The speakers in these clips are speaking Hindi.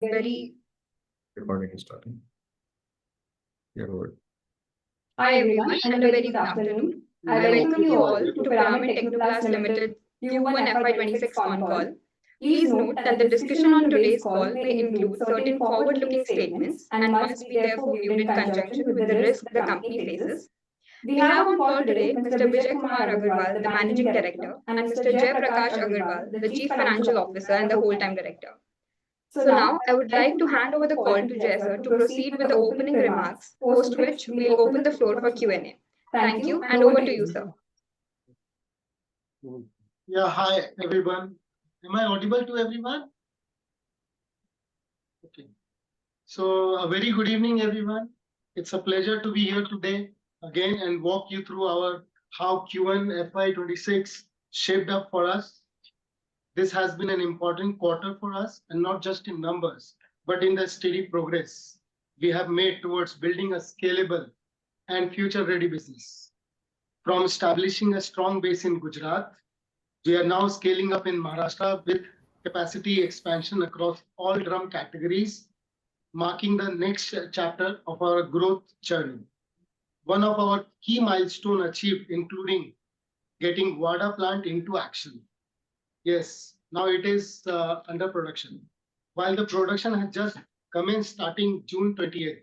very Recording is starting. Yeah, go ahead. Hi everyone and a very good afternoon. I welcome you all to Pyramid Technoplast Limited Q1 FY26 con call. Please note that the discussion on today's call may include certain forward-looking statements and must be therefore viewed in conjunction with the risk the company faces. We have on call today Mr. Vijay Kumar Agarwal, the Managing Director, and Mr. Jay Prakash Agarwal, the Chief Financial Officer and the Whole-Time Director. So now I would like to hand over the call to Jay sir to proceed with the opening remarks, post which we'll open the floor for Q&A. Thank you and over to you, sir. Yeah, hi everyone. Am I audible to everyone? Okay. So a very good evening, everyone. It's a pleasure to be here today again and walk you through our how Q1 FY26 shaped up for us. This has been an important quarter for us, and not just in numbers, but in the steady progress we have made towards building a scalable and future-ready business. From establishing a strong base in Gujarat, we are now scaling up in Maharashtra with capacity expansion across all drum categories, marking the next chapter of our growth journey. One of our key milestones achieved, including getting WADA plant into action. Yes, now it is under production. While the production has just commenced starting June 28th,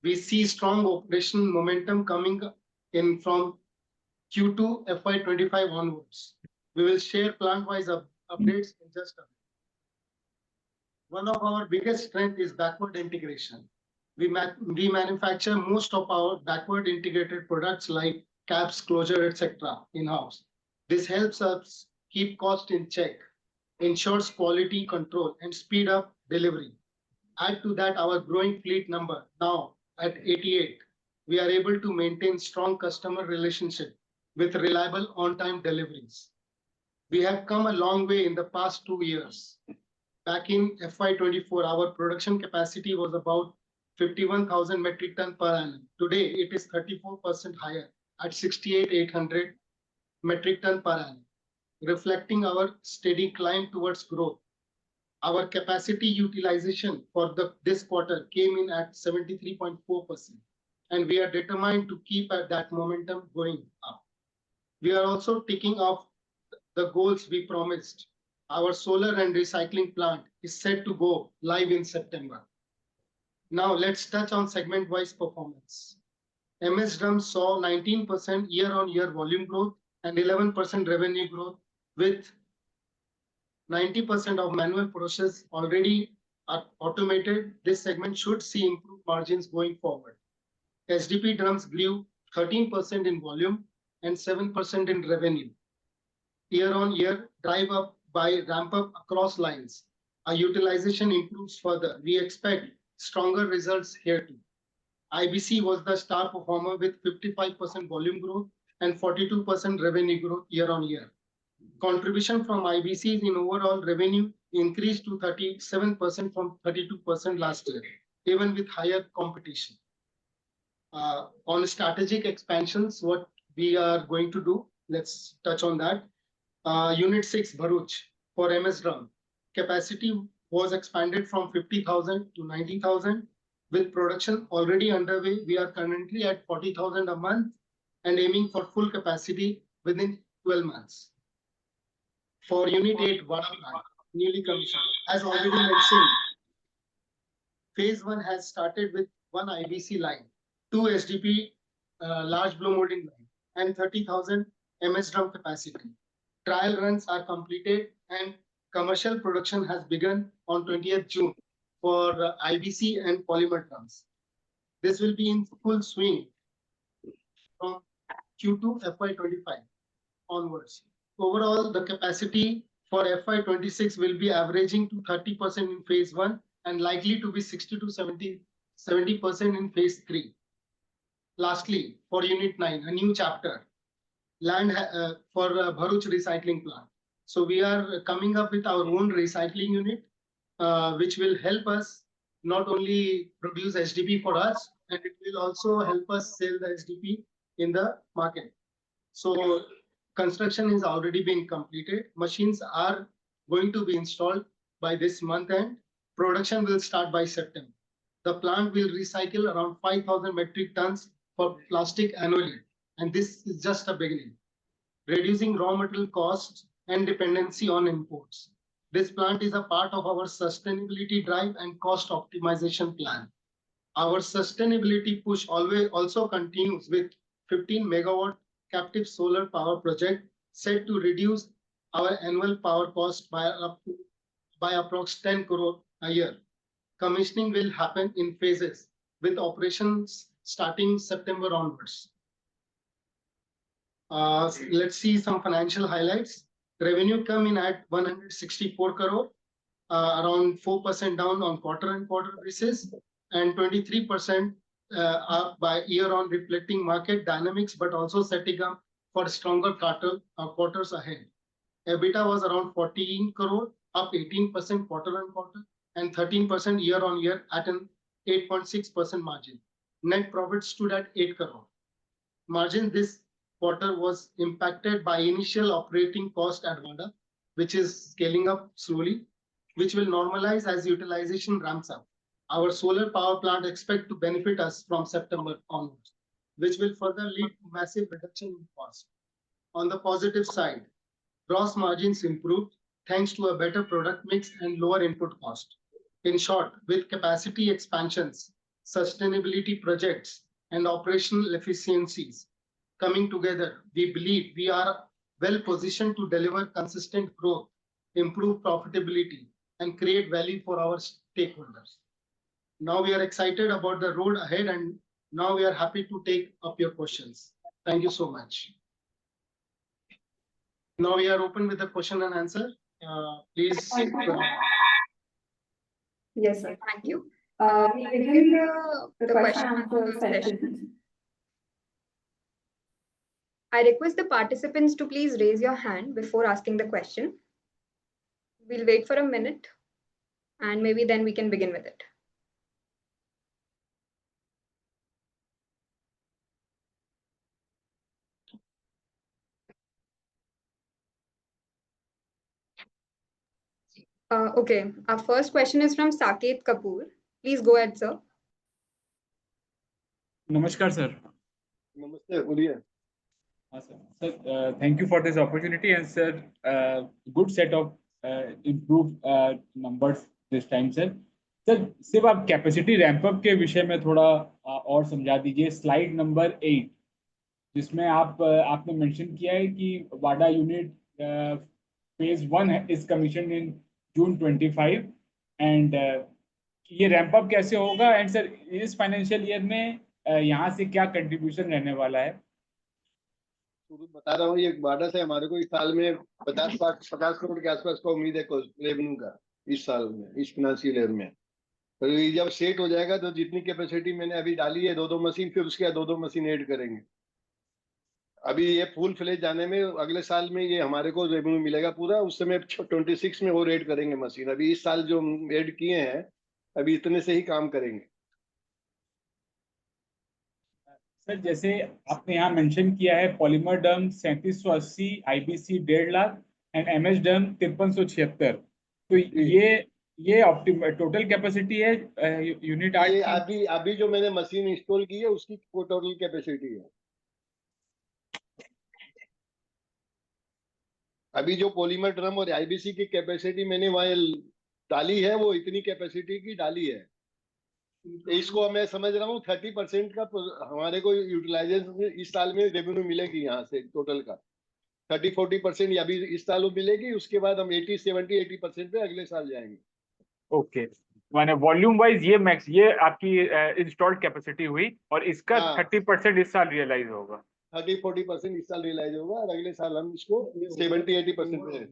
we see strong operational momentum coming in from Q2 FY25 onwards. We will share plant-wise updates in just a minute. One of our biggest strengths is backward integration. We manufacture most of our backward integrated products like caps, closure, etc. in-house. This helps us keep cost in check, ensures quality control, and speed up delivery. Add to that our growing fleet number, now at 88. We are able to maintain strong customer relationship with reliable on-time deliveries. We have come a long way in the past 2 years. Back in FY24, our production capacity was about 51,000 metric ton per annum. Today, it is 34% higher at 68,800 metric ton per annum, reflecting our steady climb towards growth. Our capacity utilization for this quarter came in at 73.4%, and we are determined to keep that momentum going up. We are also ticking off the goals we promised. Our solar and recycling plant is set to go live in September. Now let's touch on segment-wise performance. MS Drum saw 19% year-on-year volume growth and 11% revenue growth, with 90% of manual process already automated. This segment should see improved margins going forward. SDP drums grew 13% in volume and 7% in revenue. Year-on-year, drive up by ramp up across lines. Our utilization improves further. We expect stronger results here too. IBC was the star performer with 55% volume growth and 42% revenue growth year-on-year. Contribution from IBCs in overall revenue increased to 37% from 32% last year, even with higher competition. On strategic expansions, what we are going to do, let's touch on that. Unit 6 Bharuch for MS Drum. Capacity was expanded from 50,000 to 90,000. With production already underway, we are currently at 40,000 a month and aiming for full capacity within 12 months. For Unit 8 WADA plant, newly commissioned, as already mentioned, Phase 1 has started with 1 IBC line, 2 SDP large blow molding line, and 30,000 MS Drum capacity. Trial runs are completed and commercial production has begun on 20th June for IBC and polymer drums. This will be in full swing from Q2 FY25 onwards. Overall, the capacity for FY26 will be averaging to 30% in Phase 1 and likely to be 60 to 70% in Phase 3. Lastly, for Unit 9, a new chapter, land for Bharuch recycling plant. So we are coming up with our own recycling unit, which will help us not only produce SDP for us, and it will also help us sell the SDP in the market. So construction is already being completed. Machines are going to be installed by this month end. Production will start by September. The plant will recycle around 5,000 metric tons for plastic annually, and this is just a beginning, reducing raw material costs and dependency on imports. This plant is a part of our sustainability drive and cost optimization plan. Our sustainability push always also continues with 15 megawatt captive solar power project set to reduce our annual power cost by approx 10 crore a year. Commissioning will happen in phases with operations starting September onwards. Let's see some financial highlights. Revenue come in at 164 crore, around 4% down on quarter-on-quarter basis, and 23% up by year on, reflecting market dynamics, but also setting up for stronger quarters ahead. EBITDA was around 14 crore, up 18% quarter-on-quarter, and 13% year-on-year at an 8.6% margin. Net profit stood at 8 crore. Margin this quarter was impacted by initial operating cost at Wada, which is scaling up slowly, which will normalize as utilization ramps up. Our solar power plant expect to benefit us from September onwards, which will further lead to massive reduction in cost. On the positive side, gross margins improved thanks to a better product mix and lower input cost. In short, with capacity expansions, sustainability projects, and operational efficiencies coming together, we believe we are well positioned to deliver consistent growth, improve profitability, and create value for our stakeholders. Now we are excited about the road ahead, and now we are happy to take up your questions. Thank you so much. Now we are open with the question and answer. Please. Yes, sir. Thank you. We begin the question and answer session. I request the participants to please raise your hand before asking the question. We'll wait for a minute, and maybe then we can begin with it. Okay, our first question is from Saket Kapoor. Please go ahead, sir. Namaskar, sir. Namaste, बोलिए. Sir, thank you for this opportunity, and sir, good set of improved numbers this time, sir. Sir सिर्फ आप कैपेसिटी रैंप अप के विषय में थोड़ा और समझा दीजिए. स्लाइड नंबर 8 जिसमें आपने मेंशन किया है कि Wada unit phase 1 is commission in June 25 and ये रैंप अप कैसे होगा, एंड सर इस फाइनेंशियल ईयर में यहाँ से क्या कंट्रीब्यूशन रहने वाला है. बता रहा हूँ, ये वाडा से हमारे को इस साल में 50 करोड़ के आसपास का उम्मीद है रेवेन्यू का इस साल में, इस फाइनेंशियल ईयर में. तो ये जब सेट हो जाएगा तो जितनी कैपेसिटी मैंने अभी डाली है 2-2 मशीन, फिर उसके बाद 2-2 मशीन ऐड करेंगे. अभी ये फुल फ्लेज जाने में अगले साल में ये हमारे को रेवेन्यू मिलेगा पूरा. उस समय 26 में और ऐड करेंगे मशीन. अभी इस साल जो ऐड किए हैं अभी इतने से ही काम करेंगे. सर जैसे आपने यहाँ मेंशन किया है polymer drum 3780, IBC 1.5 lakh and MS drum 5376, तो ये ऑप्टिमल टोटल कैपेसिटी है यूनिट 8 की. अभी जो मैंने मशीन इंस्टॉल की है उसकी टोटल कैपेसिटी है. अभी जो पॉलीमर ड्रम और आईबीसी की कैपेसिटी मैंने वहां डाली है वो इतनी कैपेसिटी की डाली है. इसको मैं समझ रहा हूँ 30% का हमारे को यूटिलाइजेशन इस साल में रेवेन्यू मिलेगी. यहाँ से टोटल का 30-40% अभी इस साल मिलेगी. उसके बाद हम 80-70-80% पे अगले साल जाएंगे. ओके, माने वॉल्यूम वाइज ये आपकी इंस्टॉल्ड कैपेसिटी हुई और इसका 30% इस साल रियलाइज होगा. 30-40% इस साल रियलाइज होगा और अगले साल हम इसको 70-80% पे.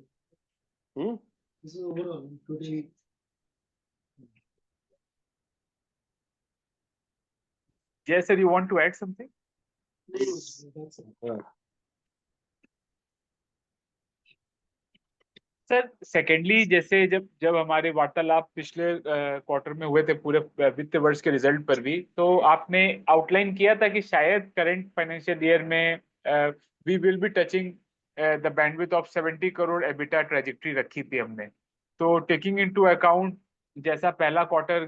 Yes, sir, you want to add something? Sir secondly जैसे जब हमारे वार्तालाप पिछले क्वार्टर में हुए थे पूरे वित्त वर्ष के रिजल्ट पर भी, तो आपने आउटलाइन किया था कि शायद करंट फाइनेंशियल ईयर में we will be touching the bandwidth of 70 crore EBITDA trajectory रखी थी हमने. तो टेकिंग इनटू अकाउंट जैसा पहला क्वार्टर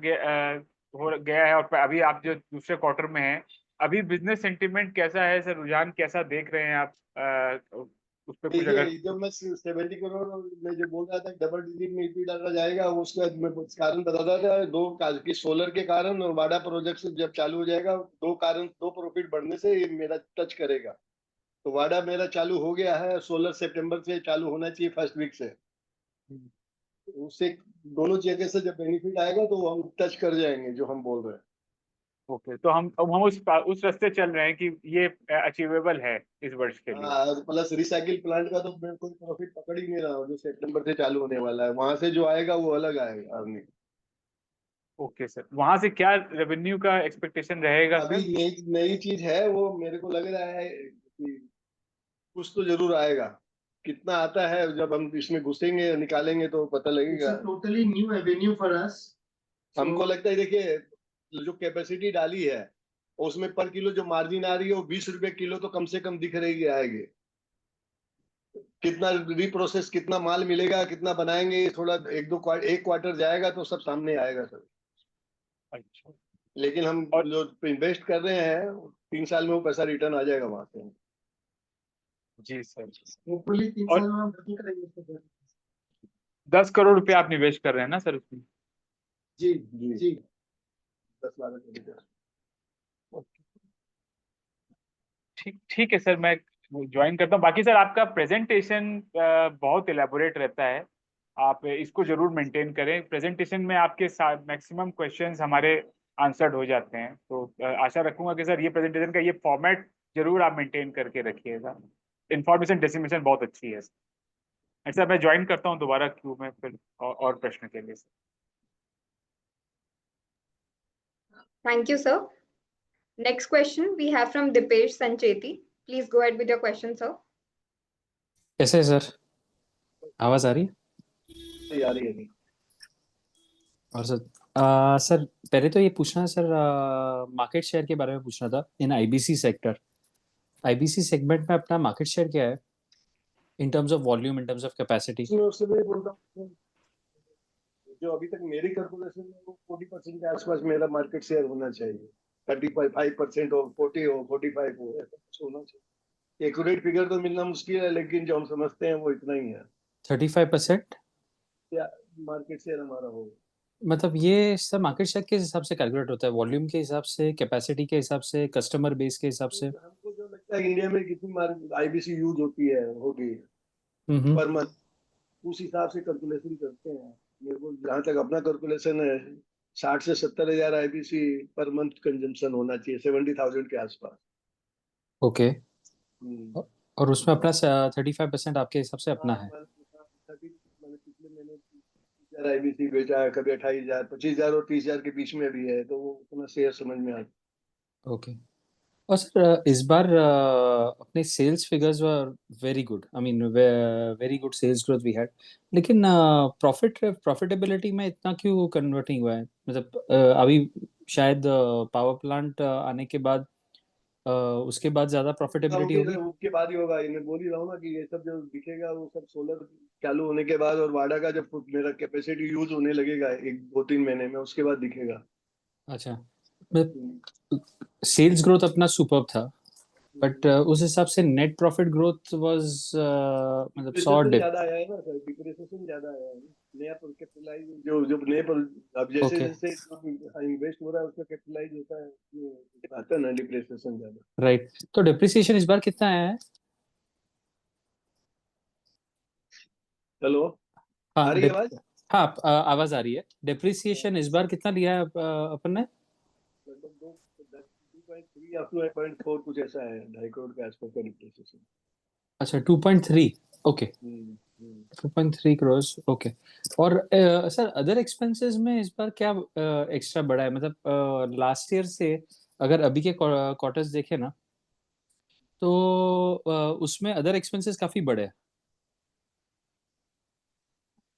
हो गया है और अभी आप जो दूसरे क्वार्टर में हैं, अभी बिजनेस सेंटिमेंट कैसा है सर, रुझान कैसा देख रहे हैं आप? उस पर कुछ देखिए अगर जब मैं 70 करोड़ में जो बोल रहा था डबल डिजिट में ईपी डाला जाएगा, उसका मैं कुछ कारण बता रहा था। दो की सोलर के कारण और वाडा प्रोजेक्ट जब चालू हो जाएगा, दो कारण, दो प्रॉफिट बढ़ने से ये मेरा टच करेगा। तो वाडा मेरा चालू हो गया है, सोलर सितंबर से चालू होना चाहिए, फर्स्ट वीक से। उससे दोनों जगह से जब बेनिफिट आएगा तो हम टच कर जाएंगे जो हम बोल रहे हैं। ओके, तो हम उस रास्ते चल रहे हैं कि ये अचीवेबल है इस वर्ष के लिए। हाँ, प्लस रिसाइकिल प्लांट का तो मैं कोई प्रॉफिट पकड़ ही नहीं रहा हूँ, जो सितंबर से चालू होने वाला है। वहां से जो आएगा वो अलग आएगा अर्निंग। ओके सर, वहां से क्या रेवेन्यू का एक्सपेक्टेशन रहेगा अभी सर? नई नई चीज है, वो मेरे को लग रहा है कि कुछ तो जरूर आएगा। कितना आता है जब हम इसमें घुसेंगे निकालेंगे तो पता It's लगेगा। a totally new avenue for us. हमको लगता है, देखिए जो कैपेसिटी डाली है उसमें पर किलो जो मार्जिन आ रही है वो 20 रुपए किलो तो कम से कम दिख रही आएगी। कितना रिप्रोसेस, कितना माल मिलेगा, कितना बनाएंगे, ये थोड़ा एक क्वार्टर जाएगा तो सब सामने आएगा सर। अच्छा, लेकिन हम जो इन्वेस्ट कर रहे हैं 3 साल में वो पैसा रिटर्न आ जाएगा वहां से। जी सर। Hopefully 3 और साल में हम डबल करेंगे इसको। 10 करोड़ रुपए आप निवेश कर रहे हैं ना सर उसमें? जी जी। जी 10 12 ठीक ठीक है सर, मैं ज्वाइन करता हूँ। बाकी सर आपका प्रेजेंटेशन बहुत इलेबोरेट रहता है, आप इसको जरूर मेंटेन करें। प्रेजेंटेशन में आपके साथ मैक्सिमम क्वेश्चंस हमारे आंसर्ड हो जाते हैं, तो आशा रखूंगा कि सर ये प्रेजेंटेशन का ये फॉर्मेट जरूर आप मेंटेन करके रखिएगा। इंफॉर्मेशन डिस्ट्रीब्यूशन बहुत अच्छी है। अच्छा, मैं ज्वाइन करता हूँ दोबारा क्यू में फिर और प्रश्न के लिए sir. Thank you, sir. Next question we have from Dipesh Sancheti. Please go ahead with your question, sir. कैसे है सर? आवाज आ रही है? आ रही है। और सर सर पहले तो ये पूछना है सर, मार्केट शेयर के बारे में पूछना था इन आईबीसी सेक्टर। आईबीसी सेगमेंट में अपना मार्केट शेयर क्या है in terms of volume, in terms of capacity? इसमें उससे मैं बोलता हूँ, जो अभी तक मेरी कैलकुलेशन में वो 40% के आसपास मेरा मार्केट शेयर होना चाहिए। 35% हो, 40 हो, 45 हो, ऐसा कुछ होना चाहिए। एक्यूरेट फिगर तो मिलना मुश्किल है, लेकिन जो हम समझते हैं वो इतना ही है। 35% मार्केट शेयर हमारा होगा। मतलब ये सर मार्केट शेयर किस हिसाब से कैलकुलेट होता है? वॉल्यूम के हिसाब से, कैपेसिटी के हिसाब से, कस्टमर बेस के हिसाब से? हमको जो लगता है इंडिया में कितनी आईबीसी यूज होती है, होगी हम्म। पर मंथ, उस हिसाब से कैलकुलेशन करते हैं। मेरे को जहाँ तक अपना कैलकुलेशन है, 60 से 70 हजार आईबीसी पर मंथ कंजम्पशन होना चाहिए, 70,000 के आसपास। ओके, हम्म। और उसमें अपना 35% आपके हिसाब से अपना है? मैंने पिछले महीने 30,000 आईबीसी बेचा है, कभी 28,000, 25,000 और 30,000 के बीच में भी है, तो वो उतना शेयर समझ में आता। ओके। और सर इस बार अपने sales figures were very good, I mean very good sales growth we had, लेकिन प्रॉफिटेबिलिटी में इतना क्यों कन्वर्टिंग हुआ है? मतलब अभी शायद पावर प्लांट आने के बाद उसके बाद ज्यादा प्रॉफिटेबिलिटी होगी। उसके बाद ही होगा, ये मैं बोल ही रहा हूँ ना कि ये सब जो दिखेगा वो सब सोलर चालू होने के बाद और वाडा का जब मेरा कैपेसिटी यूज होने लगेगा 1 2 3 महीने में, उसके बाद दिखेगा। अच्छा, सेल्स ग्रोथ अपना सुपर्ब था, बट उस हिसाब से नेट प्रॉफिट ग्रोथ वाज मतलब 100 डिप्रिसिएशन डिप। ज्यादा आया है ना सर, डिप्रिसिएशन ज्यादा आया है ना। नया पर कैपिटलाइज जो जो नए पर अब जैसे ओके, जैसे इन्वेस्ट हो रहा है उसका कैपिटलाइज होता है, ये आता है ना डिप्रिसिएशन ज्यादा। राइट। तो डिप्रिसिएशन इस बार कितना आया है? हेलो, आ हाँ रही है आवाज? हाँ, आवाज आ रही है। डिप्रिसिएशन इस बार कितना लिया है अपन ने? लगभग 2.3 या 2.4 कुछ ऐसा है, 2.5 करोड़ के आसपास का डिप्रिसिएशन। अच्छा, 2.3। ओके, 2.3 करोड़। ओके। और सर अदर एक्सपेंसेस में इस बार क्या एक्स्ट्रा बढ़ा है? मतलब लास्ट ईयर से अगर अभी के क्वार्टर्स देखे ना, तो उसमें अदर एक्सपेंसेस काफी बढ़े हैं।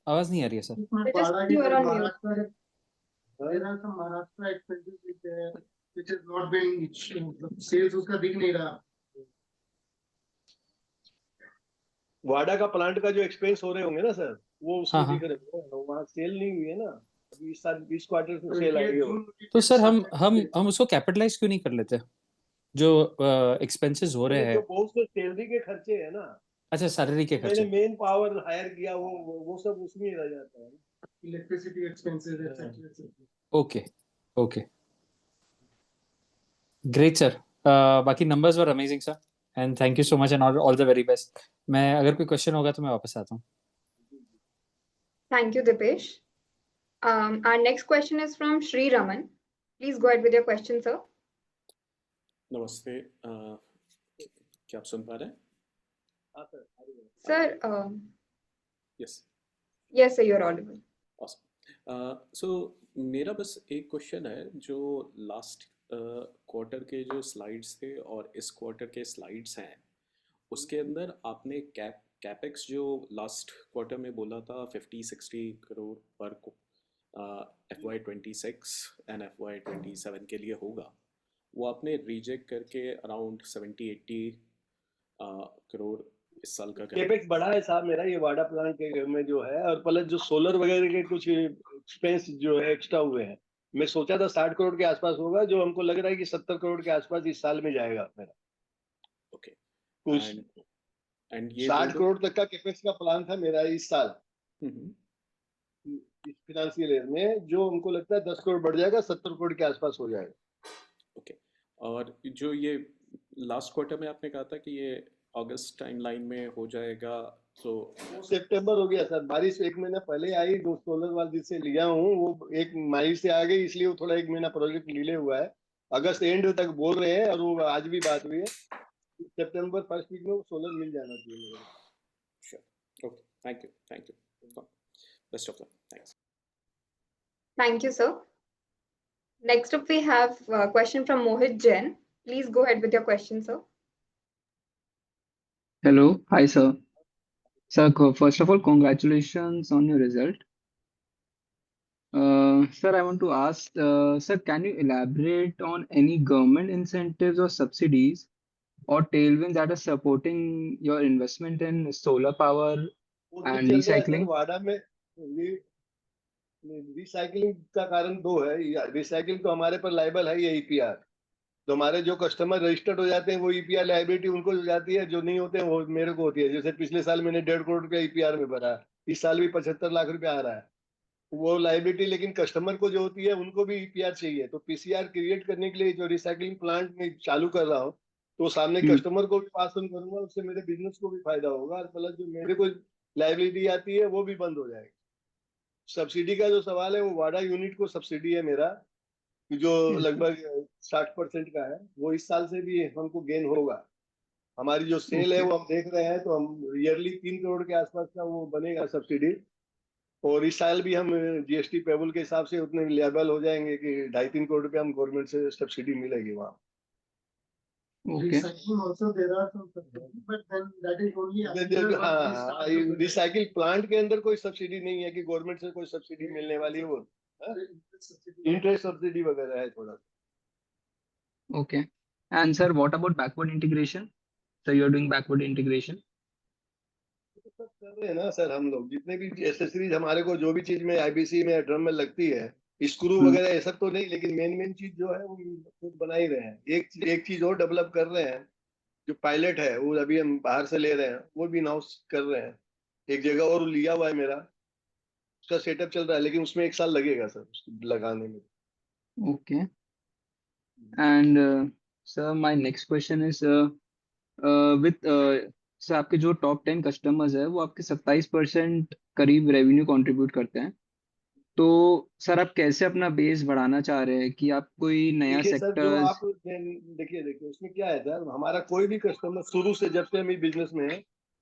आवाज नहीं आ रही है sir? Just you are on mute. There are some Maharashtra expenses which is not being sales उसका दिख नहीं रहा। वाडा का प्लांट का जो एक्सपेंस हो रहे होंगे ना सर, वो हाँ उसमें हाँ, दिख रहे हैं, वहाँ सेल नहीं हुई है ना। इस साल 20 क्वार्टर से सेल आई है वो। तो सर हम उसको कैपिटलाइज क्यों नहीं कर लेते, जो एक्सपेंसेस हो रहे जो हैं? बहुत से सैलरी के खर्चे है ना, अच्छा, सैलरी के मैंने खर्चे। मेन पावर हायर किया, वो सब उसमें ही रह जाता है। Electricity expenses, etc. Okay okay, great sir. बाकी numbers were amazing sir, and thank you so much and all the very best. मैं अगर कोई क्वेश्चन होगा तो मैं वापस आता हूँ। Thank you, Dipesh. Our next question is from Shri Raman. Please go ahead with your question, sir. नमस्ते, क्या आप सुन पा रहे हैं? हाँ sir, Sir, yes, yes, sir, you're audible. सो मेरा बस एक क्वेश्चन है, जो लास्ट क्वार्टर के जो स्लाइड्स थे और इस क्वार्टर के स्लाइड्स हैं, उसके अंदर आपने कैपेक्स जो लास्ट क्वार्टर में बोला था 50-60 करोड़ पर FY26 एंड FY27 के लिए होगा, वो आपने रिजेक्ट करके अराउंड 70-80 करोड़ इस साल का करें। केपेक्स बढ़ा है साहब मेरा, ये वाडा प्लांट के में जो है, और प्लस जो सोलर वगैरह के कुछ एक्सपेंस जो है एक्स्ट्रा हुए हैं। मैं सोचा था 60 करोड़ के आसपास होगा, जो हमको लग रहा है कि 70 करोड़ के आसपास इस साल में जाएगा मेरा। ओके, कुछ एंड ये 60 करोड़ तक का केपेक्स का प्लान था मेरा इस साल, हम्म, इस फाइनेंशियल ईयर में, जो हमको लगता है 10 करोड़ बढ़ जाएगा, 70 करोड़ के आसपास हो जाएगा। ओके, और जो ये लास्ट क्वार्टर में आपने कहा था कि ये अगस्त टाइमलाइन में हो जाएगा, तो वो सितंबर हो गया सर, बारिश एक महीना पहले आई, जो सोलर वाल जिससे लिया हूँ वो एक मई से आ गई, इसलिए वो थोड़ा एक महीना प्रोजेक्ट डिले हुआ है। अगस्त एंड तक बोल रहे हैं, और वो आज भी बात हुई है, सितंबर फर्स्ट वीक में वो सोलर मिल जाना चाहिए मेरे को। Sure, okay, thank you, best of luck, thanks. Thank you, sir. Next up, we have a question from Mohit Jain. Please go ahead with your question, sir. Hello, hi sir. Sir, first of all, congratulations on your result. Sir, I want to ask, sir, can you elaborate on any government incentives or subsidies or tailwinds that are supporting your investment in solar power वो भी and चल रहा है सर, recycling? वाडा में रिसाइकलिंग का कारण दो है। रिसाइकलिंग तो हमारे पर लाइबल है ये ईपीआर, तो हमारे जो कस्टमर रजिस्टर्ड हो जाते हैं वो ईपीआर लाइबिलिटी उनको हो जाती है, जो नहीं होते हैं वो मेरे को होती है। जैसे पिछले साल मैंने 1.5 करोड़ रुपया ईपीआर में भरा, इस साल भी 75 लाख रुपया आ रहा है वो लाइबिलिटी, लेकिन कस्टमर को जो होती है उनको भी ईपीआर चाहिए। तो पीसीआर क्रिएट करने के लिए जो रिसाइकलिंग प्लांट में चालू कर रहा हूँ, तो सामने कस्टमर को भी पास ऑन करूंगा, उससे मेरे बिजनेस को भी फायदा होगा, और प्लस जो मेरे को लाइबिलिटी आती है वो भी बंद हो जाएगी। सब्सिडी का जो सवाल है, वो वाडा यूनिट को सब्सिडी है मेरा, जो लगभग 60% का है, वो इस साल से भी हमको गेन होगा। हमारी जो सेल है वो हम देख रहे हैं, तो हम ईयरली 3 करोड़ के आसपास का वो बनेगा सब्सिडी, और इस साल भी हम जीएसटी पेबल के हिसाब से उतने लेवल हो जाएंगे कि 2.5-3 करोड़ रुपया हम गवर्नमेंट से सब्सिडी मिलेगी वहाँ। Okay. Recycling also there are some subsidies, but then that is only after once we हाँ, start the production. Recycle plant के अंदर कोई सब्सिडी नहीं है कि गवर्नमेंट से कोई सब्सिडी मिलने वाली है, वो Subsidy. इंटरेस्ट सब्सिडी वगैरह है थोड़ा। Okay. And sir, what about backward integration? So you're doing backward integration? सब कर रहे हैं ना सर, हम लोग जितने भी एसेसरीज हमारे को जो भी चीज में आईबीसी में ड्रम में लगती है, स्क्रू वगैरह ये सब तो नहीं, लेकिन मेन चीज जो है वो खुद बना ही रहे हैं। एक चीज और डेवलप कर रहे हैं, जो पायलट है वो अभी हम बाहर से ले रहे हैं, वो भी नाउस कर रहे हैं। एक जगह और लिया हुआ है मेरा, उसका सेटअप चल रहा है, लेकिन उसमें 1 साल लगेगा सर उसको लगाने में। Okay. And sir, my next question is with sir, आपके जो टॉप 10 कस्टमर्स है वो आपके 27% करीब रेवेन्यू कंट्रीब्यूट करते हैं, तो सर आप कैसे अपना बेस बढ़ाना चाह रहे हैं कि आप कोई नया देखिए सर, जो सेक्टर? आप देखिए उसमें क्या है सर, हमारा कोई भी कस्टमर शुरू से जब से हम बिजनेस में है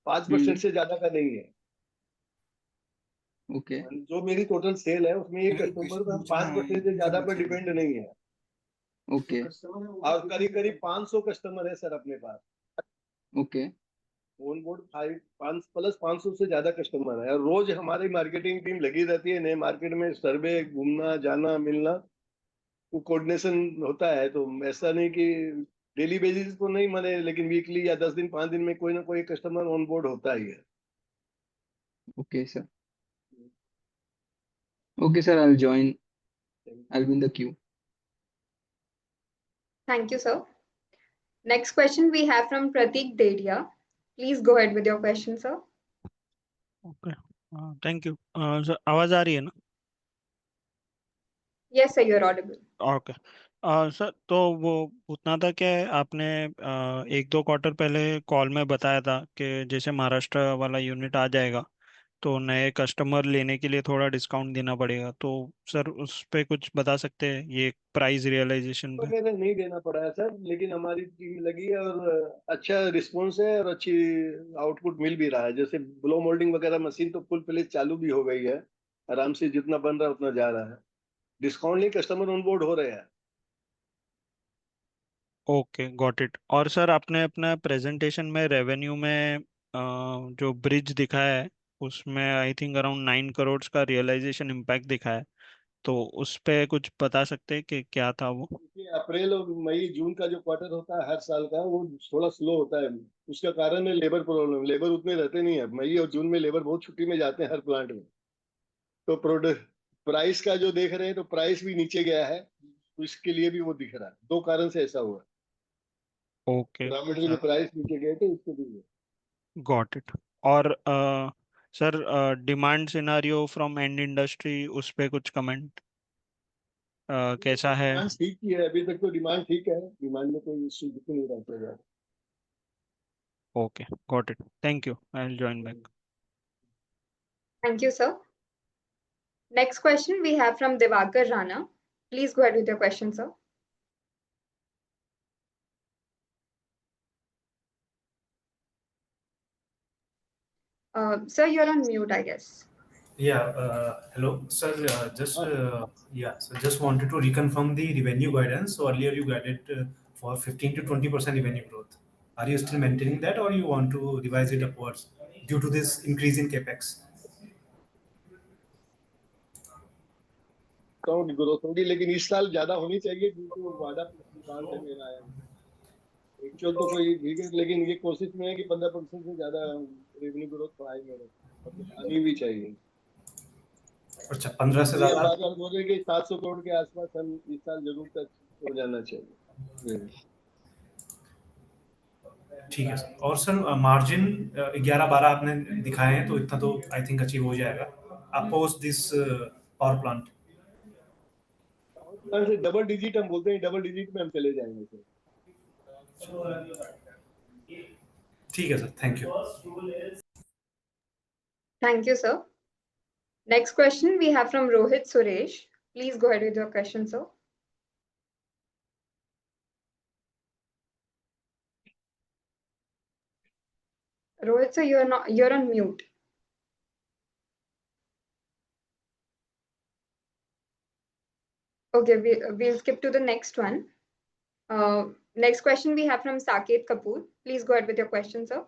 5% से ज्यादा का नहीं है। ओके जो मेरी टोटल सेल है उसमें ये कस्टमर पर 5% से ज्यादा पर डिपेंड नहीं है, ओके और करीब करीब 500 कस्टमर है सर अपने पास। ओके ऑन बोर्ड 500 से ज्यादा कस्टमर है, और रोज हमारी मार्केटिंग टीम लगी रहती है नए मार्केट में, सर्वे, घूमना जाना मिलना, वो कोऑर्डिनेशन होता है। तो ऐसा नहीं कि डेली बेसिस तो नहीं माने, लेकिन वीकली या 10 दिन 5 दिन में कोई ना कोई कस्टमर ऑन बोर्ड होता ही है। Okay sir. Okay, sir, I'll join. I'll be in the queue. Thank you, sir. Next question we have from Pratik Dedia. Please go ahead with your question, sir. Okay thank you sir आवाज़ आ रही है ना Yes, sir, you're audible. Okay sir तो वो उतना था क्या है आपने एक दो क्वार्टर पहले कॉल में बताया था कि जैसे महाराष्ट्र वाला यूनिट आ जाएगा तो नए कस्टमर लेने के लिए थोड़ा डिस्काउंट देना पड़ेगा तो सर उस पे कुछ बता सकते हैं ये प्राइस रियलाइजेशन पे वगैरह नहीं देना पड़ा है सर, लेकिन हमारी टीम लगी है और अच्छा रिस्पॉन्स है और अच्छी आउटपुट मिल भी रहा है। जैसे ब्लो मोल्डिंग वगैरह मशीन तो फुल फ्लेज चालू भी हो गई है, आराम से जितना बन रहा है उतना जा रहा है। डिस्काउंट नहीं, कस्टमर ऑन बोर्ड हो रहे हैं। Okay got it. और सर आपने अपना प्रेजेंटेशन में रेवेन्यू में जो ब्रिज दिखाया है उसमें आई थिंक अराउंड 9 करोड़ का रियलाइजेशन इम्पैक्ट दिखाया है तो उस पे कुछ बता सकते हैं कि क्या था वो। देखिए, अप्रैल और मई जून का जो क्वार्टर होता है हर साल का, वो थोड़ा स्लो होता है। उसका कारण है लेबर प्रॉब्लम। लेबर उतने रहते नहीं है। मई और जून में लेबर बहुत छुट्टी में जाते हैं हर प्लांट में। तो प्रोडक्ट प्राइस का जो देख रहे हैं तो प्राइस भी नीचे गया है, तो इसके लिए भी वो दिख रहा है। दो कारण से ऐसा हुआ। ओके रॉ मटेरियल के प्राइस नीचे गए थे, इसके लिए। Got it. और sir demand scenario from end industry उस पे कुछ कमेंट कैसा है। डिमांड ठीक ही है, अभी तक तो डिमांड ठीक है। डिमांड में कोई इश्यू दिख नहीं रहा है। Okay got it thank you I will join back. Thank you, sir. Next question we have from Divakar Rana. Please go ahead with your question, sir. Sir, you're on mute, I guess. Yeah, hello, sir. So just wanted to reconfirm the revenue guidance. So earlier you guided for 15 to 20% revenue growth. Are you still maintaining that, or you want to revise it upwards due to this increase in capex? की ग्रोथ होगी, लेकिन इस साल ज्यादा होनी चाहिए क्योंकि वो वादा सिद्धांत है मेरा है। एक्चुअल तो कोई ठीक है, लेकिन ये कोशिश में है कि 15% से ज्यादा रेवेन्यू ग्रोथ आए मेरे, आनी भी चाहिए। अच्छा, 15 से तो ये ज्यादा। बात बात बोल रहे हैं कि 700 करोड़ के आसपास हम इस साल जरूर तक हो जाना चाहिए। ठीक है सर। और सर मार्जिन 11-12 आपने दिखाए हैं तो इतना तो आई थिंक अचीव हो जाएगा अपोज दिस पावर प्लांट। से डबल डिजिट हम बोलते हैं, डबल डिजिट में हम चले जाएंगे सर। ठीक है sir, thank you. Thank you, sir. Next question we have from Rohit Suresh. Please go ahead with your question, sir. Rohit, sir, you're on mute. Okay, we'll skip to the next one. Next question we have from Saket Kapoor. Please go ahead with your question, sir.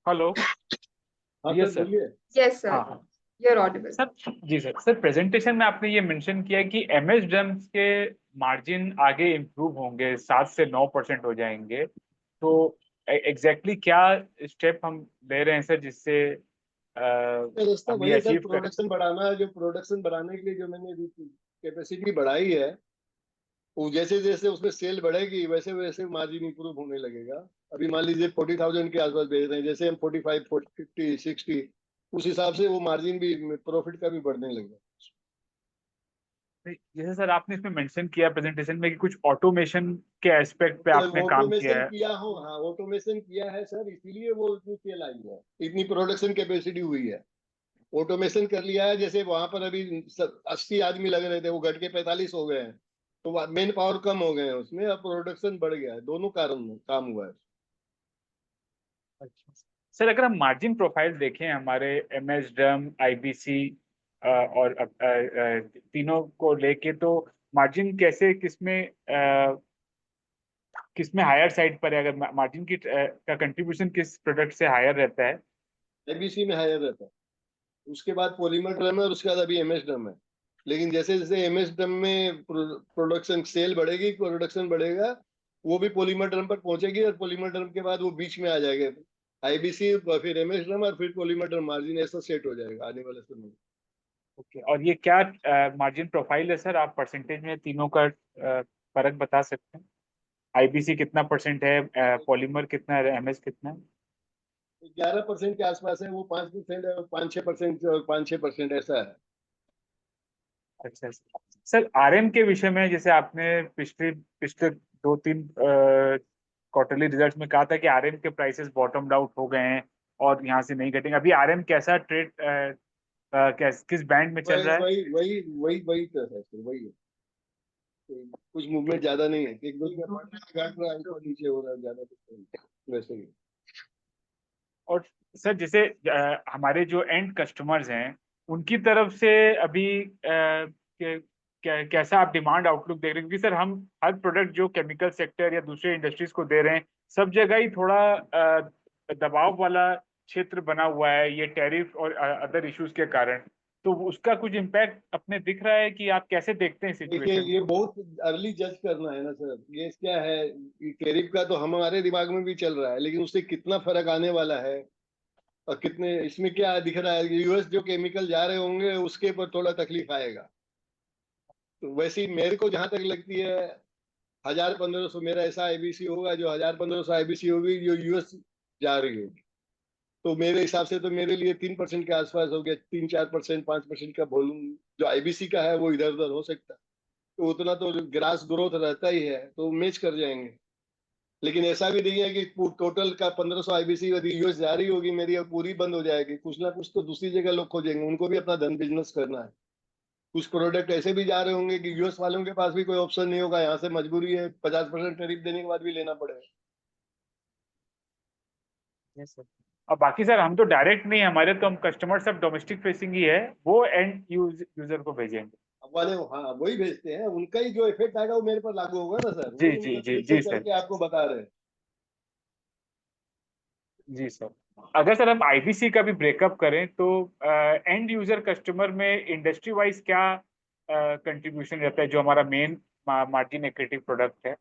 Hello हाँ Yes, सर, sir. बोलिए। Yes, sir. हाँ You're audible. Sir ji sir presentation में आपने ये मेंशन किया कि एमएस ड्रम्स के मार्जिन आगे इम्प्रूव होंगे 7 से 9% हो जाएंगे तो एग्जैक्टली क्या स्टेप हम ले रहे हैं सर जिससे रास्ता हम वही ये है सर, अचीव कर। प्रोडक्शन बढ़ाना है। जो प्रोडक्शन बढ़ाने के लिए जो मैंने कैपेसिटी बढ़ाई है, वो जैसे जैसे उसमें सेल बढ़ेगी वैसे वैसे मार्जिन इंप्रूव होने लगेगा। अभी मान लीजिए 40,000 के आसपास बेच रहे हैं, जैसे हम 45, 50, 60, उस हिसाब से वो मार्जिन भी, प्रॉफिट का भी बढ़ने लगेगा। जैसे सर आपने इसमें मेंशन किया प्रेजेंटेशन में कि कुछ ऑटोमेशन के एस्पेक्ट पे आपने काम किया है। किया हो, हाँ ऑटोमेशन किया है सर, इसीलिए वो इतनी सेल आई है, इतनी प्रोडक्शन कैपेसिटी हुई है। ऑटोमेशन कर लिया है। जैसे वहां पर अभी 80 आदमी लग रहे थे, वो घट के 45 हो गए हैं, तो मेन पावर कम हो गए हैं उसमें, अब प्रोडक्शन बढ़ गया है। दोनों कारण में काम हुआ है। अच्छा सर अगर हम मार्जिन प्रोफाइल देखें हमारे एमएस ड्रम आईबीसी और तीनों को लेके तो मार्जिन कैसे किसमें हायर साइड पर है अगर मार्जिन की का कंट्रीब्यूशन किस प्रोडक्ट से हायर रहता है। एबीसी में हायर रहता है, उसके बाद पॉलीमर ड्रम है और उसके बाद अभी एमएस ड्रम है। लेकिन जैसे जैसे एमएसडब्ल्यू में प्रोडक्शन सेल बढ़ेगी, प्रोडक्शन बढ़ेगा, वो भी पॉलीमर ड्रम पर पहुंचेगी और पॉलीमर ड्रम के बाद वो बीच में आ जाएगा, आईबीसी फिर एमएसडब्ल्यू और फिर पॉलीमर ड्रम, मार्जिन ऐसा सेट हो जाएगा आने वाले समय में। ओके, और ये क्या मार्जिन प्रोफाइल है सर? आप परसेंटेज में तीनों का फर्क बता सकते हैं? आईबीसी कितना परसेंट है, पॉलीमर कितना है, एमएस कितना है? 11% के आसपास है, वो 5% है, 5-6% और 5-6% ऐसा है। अच्छा सर, आरएम के विषय में जैसे आपने पिछले पिछले 2-3 क्वार्टरली रिजल्ट्स में कहा था कि आरएम के प्राइसेस बॉटम्ड आउट हो गए हैं और यहाँ से नहीं घटेंगे, अभी आरएम कैसा ट्रेड किस बैंड में चल वही रहा है? वही वही वही वही तो है सर, वही है। कुछ मूवमेंट ज्यादा नहीं है, एक दो जगह बढ़ रहा है, घट रहा है, ऊपर नीचे हो रहा है, ज्यादा कुछ नहीं, वैसे ही। और सर जैसे हमारे जो एंड कस्टमर्स हैं उनकी तरफ से अभी कैसा आप डिमांड आउटलुक देख रहे हैं? क्योंकि सर हम हर प्रोडक्ट जो केमिकल सेक्टर या दूसरे इंडस्ट्रीज को दे रहे हैं, सब जगह ही थोड़ा दबाव वाला क्षेत्र बना हुआ है ये टैरिफ और अदर इश्यूज के कारण, तो उसका कुछ इम्पैक्ट अपने दिख रहा है कि आप कैसे देखते हैं देखिए, सिचुएशन? ये बहुत अर्ली जज करना है ना सर, ये क्या है, टैरिफ का तो हमारे दिमाग में भी चल रहा है, लेकिन उससे कितना फर्क आने वाला है और कितने, इसमें क्या दिख रहा है, यूएस जो केमिकल जा रहे होंगे उसके ऊपर थोड़ा तकलीफ आएगा। तो वैसे ही मेरे को जहां तक लगती है 1000-1500 मेरा ऐसा आईबीसी होगा, जो 1000-1500 आईबीसी होगी जो यूएस जा रही होगी, तो मेरे हिसाब से तो मेरे लिए 3% के आसपास हो गया, 3-4%, 5% का वॉल्यूम जो आईबीसी का है वो इधर उधर हो सकता है, तो उतना तो ग्रास ग्रोथ रहता ही है, तो मैच कर जाएंगे। लेकिन ऐसा भी नहीं है कि टोटल का 1500 आईबीसी यदि यूएस जा रही होगी मेरी, अब पूरी बंद हो जाएगी, कुछ ना कुछ तो दूसरी जगह लोग खोजेंगे, उनको भी अपना धन बिजनेस करना है। कुछ प्रोडक्ट ऐसे भी जा रहे होंगे कि यूएस वालों के पास भी कोई ऑप्शन नहीं होगा, यहाँ से मजबूरी है 50% टैरिफ देने के बाद भी लेना पड़ेगा। Yes, sir. और बाकी सर हम तो डायरेक्ट नहीं, हमारे तो हम कस्टमर सब डोमेस्टिक फेसिंग ही है, वो एंड यूजर को भेजेंगे। अब वाले हाँ वही भेजते हैं, उनका ही जो इफेक्ट आएगा वो मेरे पर लागू होगा ना सर, जी वही जी मतलब जी पीछे जी चल सर, के आपको बता रहे हैं। जी सर। अगर सर हम आईबीसी का भी ब्रेकअप करें तो एंड यूजर कस्टमर में इंडस्ट्री वाइज क्या कंट्रीब्यूशन रहता है जो हमारा मेन मार्जिन एक्रेटिव प्रोडक्ट है?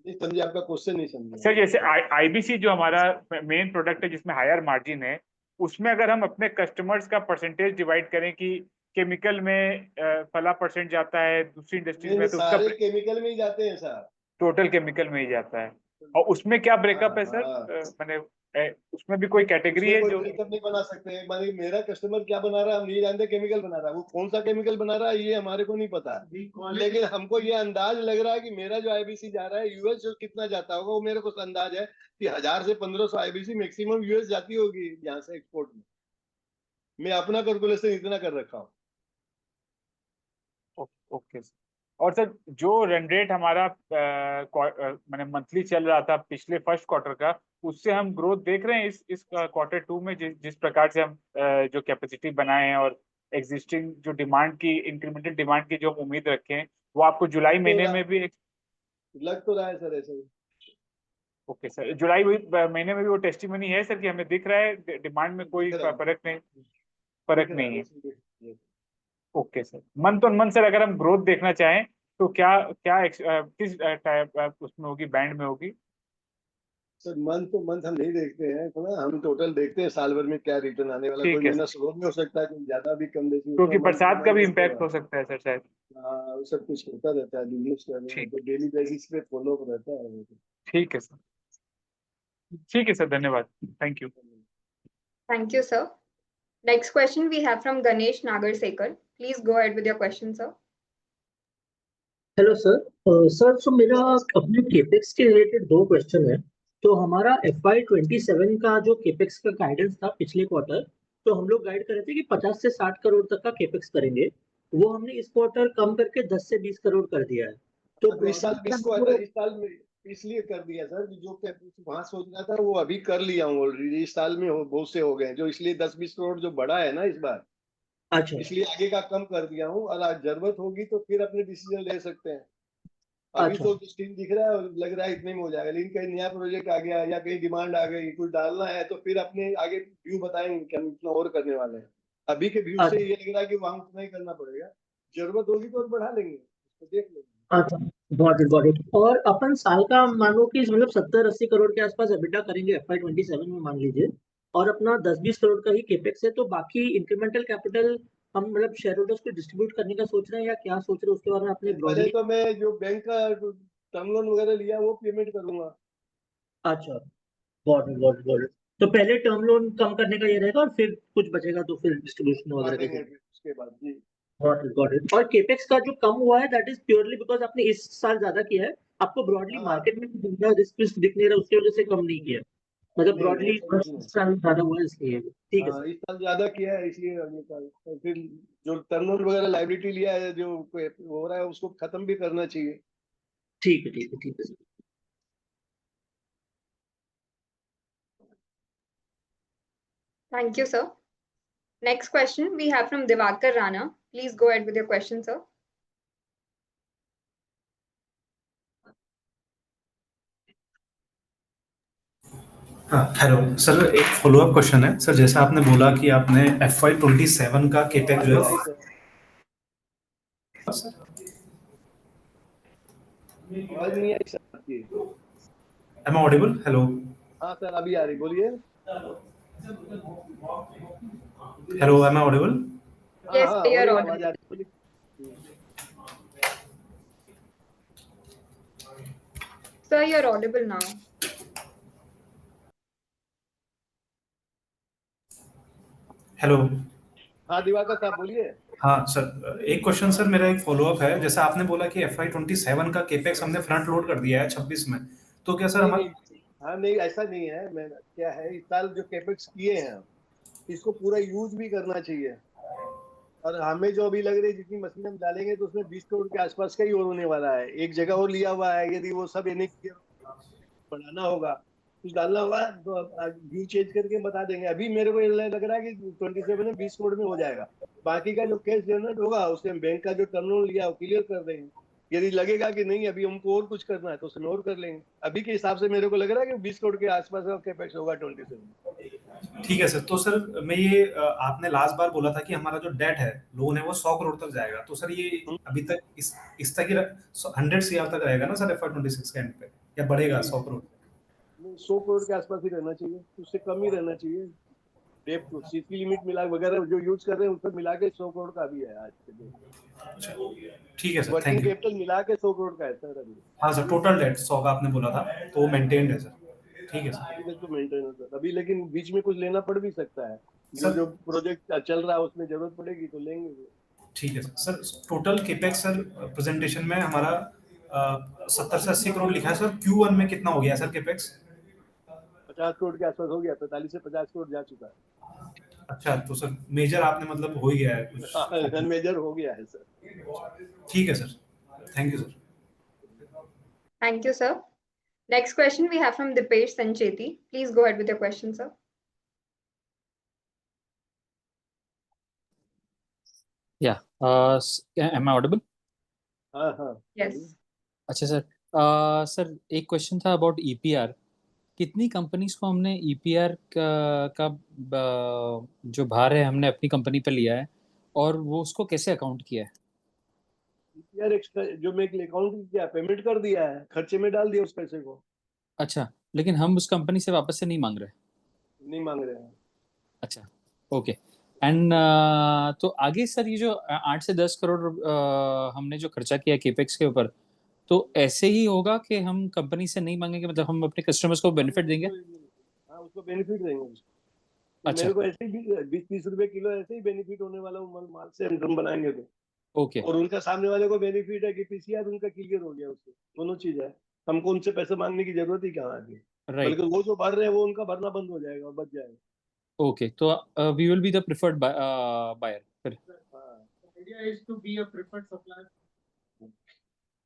नहीं समझे, आपका क्वेश्चन नहीं समझे। सर जैसे आईबीसी जो हमारा मेन प्रोडक्ट है जिसमें हायर मार्जिन है, उसमें अगर हम अपने कस्टमर्स का परसेंटेज डिवाइड करें कि केमिकल में फला परसेंट जाता है, दूसरी इंडस्ट्रीज में तो उसका सारे केमिकल में ही जाते हैं सर। टोटल केमिकल में ही जाता है, और उसमें क्या ब्रेकअप है सर? हाँ, मैंने उसमें भी कोई कैटेगरी उसमें है कोई जो? ब्रेकअप नहीं बना सकते, माने मेरा कस्टमर क्या बना रहा है हम नहीं जानते, केमिकल बना रहा है, वो कौन सा केमिकल बना रहा है ये हमारे को नहीं पता, लेकिन हमको ये अंदाज लग रहा है कि मेरा जो आईबीसी जा रहा है यूएस जो कितना जाता होगा, वो मेरे को अंदाज है कि 1000 से 1500 आईबीसी मैक्सिमम यूएस जाती होगी यहाँ से एक्सपोर्ट में। मैं अपना कैलकुलेशन इतना कर रखा हूँ। Okay sir. और सर जो रन रेट हमारा मैंने मंथली चल रहा था पिछले फर्स्ट क्वार्टर का, उससे हम ग्रोथ देख रहे हैं इस क्वार्टर 2 में, जिस प्रकार से हम जो कैपेसिटी बनाए हैं और एग्जिस्टिंग जो डिमांड की, इंक्रीमेंटल डिमांड की जो हम उम्मीद रखे हैं, वो आपको जुलाई महीने में भी लग तो रहा है सर ऐसा ही। ओके सर, जुलाई महीने में भी वो टेस्टिमनी है सर कि हमें दिख रहा है डिमांड में कोई फर्क नहीं है? Okay sir, month on month sir अगर हम ग्रोथ देखना चाहें तो क्या क्या किस टाइप उसमें होगी, बैंड में होगी? सर मंथ तो मंथ हम नहीं देखते हैं, तो ना हम टोटल देखते हैं साल भर में क्या रिटर्न आने वाला, कोई ठीक है महीना सर, स्लो भी हो सकता है, कोई ज्यादा भी कम बेसी, क्योंकि उसका मंथ टू बरसात का भी मंथ इम्पैक्ट हो सकता है सर शायद। वो सब कुछ होता रहता है, बिजनेस कर रहे हैं ठीक तो डेली बेसिस पे फॉलो अप रहता है वो तो। ठीक है सर, ठीक है सर, धन्यवाद, thank you. Thank you, sir. Next question we have from Ganesh Nagarsekar. Please go ahead with your question, sir. Hello sir. Sir तो मेरा अपने केपेक्स के रिलेटेड दो क्वेश्चन है। तो हमारा FY27 का जो केपेक्स का गाइडेंस था पिछले क्वार्टर, तो हम लोग गाइड कर रहे थे कि 50 से 60 करोड़ तक का केपेक्स करेंगे, वो हमने इस क्वार्टर कम करके 10 से 20 करोड़ कर दिया है। तो अब इस साल में इसलिए कर दिया सर कि जो वहां सोच रहा था वो अभी कर लिया हूँ ऑलरेडी, इस साल में बहुत से हो गए जो, इसलिए 10-20 करोड़ जो बढ़ा है ना इस बार, अच्छा इसलिए आगे का कम कर दिया हूँ, और आज जरूरत होगी तो फिर अपने डिसीजन ले सकते हैं। अभी अच्छा तो स्टीम दिख रहा है और लग रहा है इतने में हो जाएगा, लेकिन कहीं नया प्रोजेक्ट आ गया या कहीं डिमांड आ गई, कुछ डालना है तो फिर अपने आगे व्यू बताएंगे कि हम इतना और करने वाले हैं। अभी के व्यू से ये लग रहा है कि वहां उतना ही करना पड़ेगा, जरूरत होगी तो और बढ़ा लेंगे, तो देख लेंगे। अच्छा, गॉट इट। और अपन साल का मानो कि मतलब 70-80 करोड़ के आसपास EBITDA करेंगे FY27 में मान लीजिए, और अपना 10-20 करोड़ का ही केपेक्स है, तो बाकी इंक्रीमेंटल कैपिटल हम मतलब शेयर होल्डर्स को डिस्ट्रीब्यूट करने का सोच रहे हैं या क्या सोच रहे हैं, उसके बारे में आपने पहले ब्रॉडली। तो मैं जो बैंक का टर्म लोन वगैरह लिया वो पेमेंट करूंगा। अच्छा, गॉट इट। तो पहले टर्म लोन कम करने का ये रहेगा, और फिर कुछ बचेगा तो फिर डिस्ट्रीब्यूशन वगैरह बांटेंगे का। फिर उसके बाद जी। Got it. और केपेक्स का जो कम हुआ है दैट इज प्योरली बिकॉज आपने इस साल ज्यादा किया है, आपको ब्रॉडली हाँ। मार्केट में ज्यादा रिस्क दिख नहीं रहा, उसकी वजह से कम नहीं किया, मतलब नहीं, ब्रॉडली ऐसा कुछ नहीं। इस साल ज्यादा हुआ है इसलिए। ठीक है हाँ, सर। इस साल ज्यादा किया है इसलिए अगले साल और फिर जो टर्म लोन वगैरह लाइबिलिटी लिया है जो हो रहा है उसको खत्म भी करना चाहिए। ठीक है sir. Thank you, sir. Next question we have from Divakar Rana. Please go ahead with your question, sir. हाँ हेलो सर, एक फॉलोअप क्वेश्चन है सर। जैसा आपने बोला कि आपने FY27 का केपेक्स जो है आवाज नहीं आई सर आपकी। Am I audible? हेलो हाँ सर अभी आ रही, बोलिए। Hello, am I audible? हाँ Yes, हाँ sir, हो you're रही है, audible. आवाज आ रही है, बोलिए। Sir, you're audible now. Hello. हाँ दिवाकर साहब बोलिए। हाँ सर, एक क्वेश्चन सर, मेरा एक फॉलोअप है। जैसा आपने बोला कि FY27 का केपेक्स हमने फ्रंट लोड कर दिया है 26 में, तो क्या सर नहीं हमारा नहीं, हाँ नहीं ऐसा नहीं है। मैं क्या है, इस साल जो कैपेक्स किए हैं इसको पूरा यूज भी करना चाहिए, और हमें जो अभी लग रही है जितनी मशीन हम डालेंगे तो उसमें 20 करोड़ के आसपास का ही और होने वाला है। एक जगह और लिया हुआ है, यदि वो सब यानी बढ़ाना होगा कुछ डालना होगा तो व्यू चेंज करके बता देंगे। अभी मेरे को ये लग रहा है कि 27 में 20 करोड़ में हो जाएगा। बाकी का जो कैश जनरेट होगा उससे हम बैंक का जो टर्म लोन लिया वो क्लियर कर देंगे। यदि लगेगा कि नहीं अभी हमको और कुछ करना है तो उसमें और कर लेंगे। अभी के हिसाब से मेरे को लग रहा है कि 20 करोड़ के आसपास का कैपेक्स होगा 27। ठीक है सर। तो सर मैं ये आपने लास्ट बार बोला था कि हमारा जो डेट है, लोन है, वो 100 करोड़ तक जाएगा। तो सर ये अभी तक इस तक ही 100 CR तक रहेगा ना सर FY26 के एंड पे, या बढ़ेगा 100 करोड़? 100 करोड़ के आसपास ही रहना चाहिए, उससे कम ही रहना चाहिए। डेप तो सीसी लिमिट मिला वगैरह जो यूज कर रहे हैं उसको मिला के 100 करोड़ का भी है आज के दिन। ठीक है sir, working thank you. Capital मिला के 100 करोड़ का है सर अभी। हाँ सर, टोटल डेट 100 का आपने बोला था, तो वो मेंटेन्ड है सर। ठीक है सर। अभी तक तो मेंटेन है सर अभी, लेकिन बीच में कुछ लेना पड़ भी सकता है। जो सर जो प्रोजेक्ट चल रहा है उसमें जरूरत पड़ेगी तो लेंगे। ठीक है sir. Sir total capex sir presentation में हमारा 70 से 80 करोड़ लिखा है सर। Q1 में कितना हो गया सर केपेक्स? 50 करोड़ के आसपास हो गया, 45 से 50 करोड़ जा चुका है। अच्छा, तो सर मेजर आपने मतलब हो ही गया है कुछ। मेजर हो गया है सर। ठीक है sir, thank you sir. Thank you, sir. Next question we have from Dipesh Sancheti. Please go ahead with your question, sir. या एम आई ऑडिबल? हाँ हाँ Yes. अच्छा सर, सर एक क्वेश्चन था अबाउट ईपीआर। कितनी कंपनीज को हमने ईपीआर का जो भार है हमने अपनी कंपनी पे लिया है, और वो उसको कैसे अकाउंट किया है? यार एक्स्ट्रा जो मैं अकाउंट किया पेमेंट कर दिया है, खर्चे में डाल दिया उस पैसे को। अच्छा, लेकिन हम उस कंपनी से वापस से नहीं मांग रहे? नहीं मांग रहे हैं। अच्छा, ओके। एंड तो आगे सर ये जो 8 से 10 करोड़ हमने जो खर्चा किया केपेक्स के ऊपर, तो ऐसे ही होगा कि हम कंपनी से नहीं मांगेंगे, मतलब हम अपने कस्टमर्स को बेनिफिट देंगे? हाँ उसको बेनिफिट देंगे उसको। अच्छा, मेरे को ऐसे ही 20-30 रुपए किलो ऐसे ही बेनिफिट होने वाला माल से हम ड्रम बनाएंगे तो। ओके, और उनका सामने वाले को बेनिफिट है कि पीसीआर उनका क्लियर हो गया उससे। दोनों चीज है, हमको उनसे पैसे मांगने की जरूरत ही कहाँ है। राइट। बल्कि वो जो भर रहे हैं वो उनका भरना बंद हो जाएगा और बच जाएगा। ओके, तो we will be the preferred buyer फिर। Idea is to be a preferred supplier.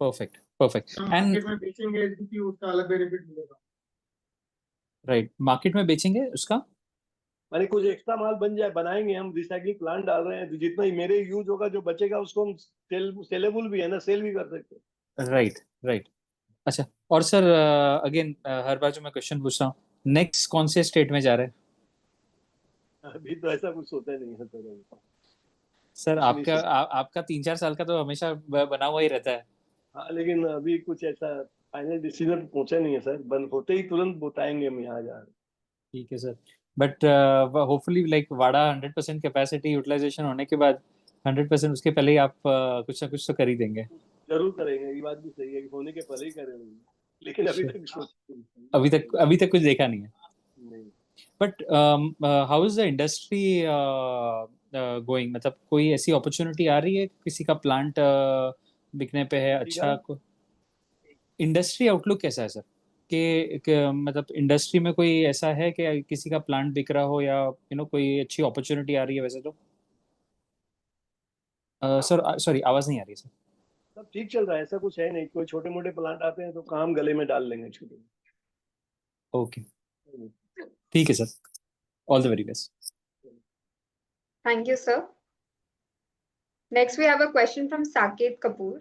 Perfect perfect. And market में बेचेंगे एसडीपी उसका अलग बेनिफिट मिलेगा। राइट, मार्केट में बेचेंगे उसका। माने कुछ एक्स्ट्रा माल बन जाए, बनाएंगे हम, रिसाइकलिंग प्लांट डाल रहे हैं तो जितना ही मेरे यूज होगा जो बचेगा उसको हम सेलेबल भी है ना, सेल भी कर सकते हैं। Right right. अच्छा, और सर अगेन हर बार जो मैं क्वेश्चन पूछता हूँ, नेक्स्ट कौन से स्टेट में जा रहे हैं? अभी तो ऐसा कुछ होता नहीं है सर। सर कुछ नहीं आपका सर। आपका 3-4 साल का तो हमेशा बना हुआ ही रहता है। हाँ लेकिन अभी कुछ ऐसा फाइनल डिसीजन पहुंचा नहीं है सर, बंद होते ही तुरंत बताएंगे हम यहाँ जा रहे हैं। ठीक है sir, but hopefully like Wada 100% capacity utilisation होने के बाद 100% उसके पहले ही आप कुछ ना कुछ तो कर ही देंगे। जरूर करेंगे, ये बात भी सही है कि होने के पहले ही करेंगे, लेकिन अभी Sure. तक सोच अभी तक कुछ देखा नहीं है। नहीं। But how is the industry going, मतलब कोई ऐसी अपॉर्चुनिटी आ रही है, किसी का प्लांट बिकने पे है ठीक है। अच्छा? इंडस्ट्री आउटलुक कैसा है सर? मतलब इंडस्ट्री में कोई ऐसा है कि किसी का प्लांट बिक रहा हो या कोई अच्छी अपॉर्चुनिटी आ रही है वैसे तो? सर सॉरी, आवाज नहीं आ रही है सर। सब ठीक चल रहा है, ऐसा कुछ है नहीं, कोई छोटे मोटे प्लांट आते हैं तो काम गले में डाल लेंगे छोटे। ओके, ठीक है sir, all the very best. Thank you, sir. Next, we have a question from Saket Kapoor.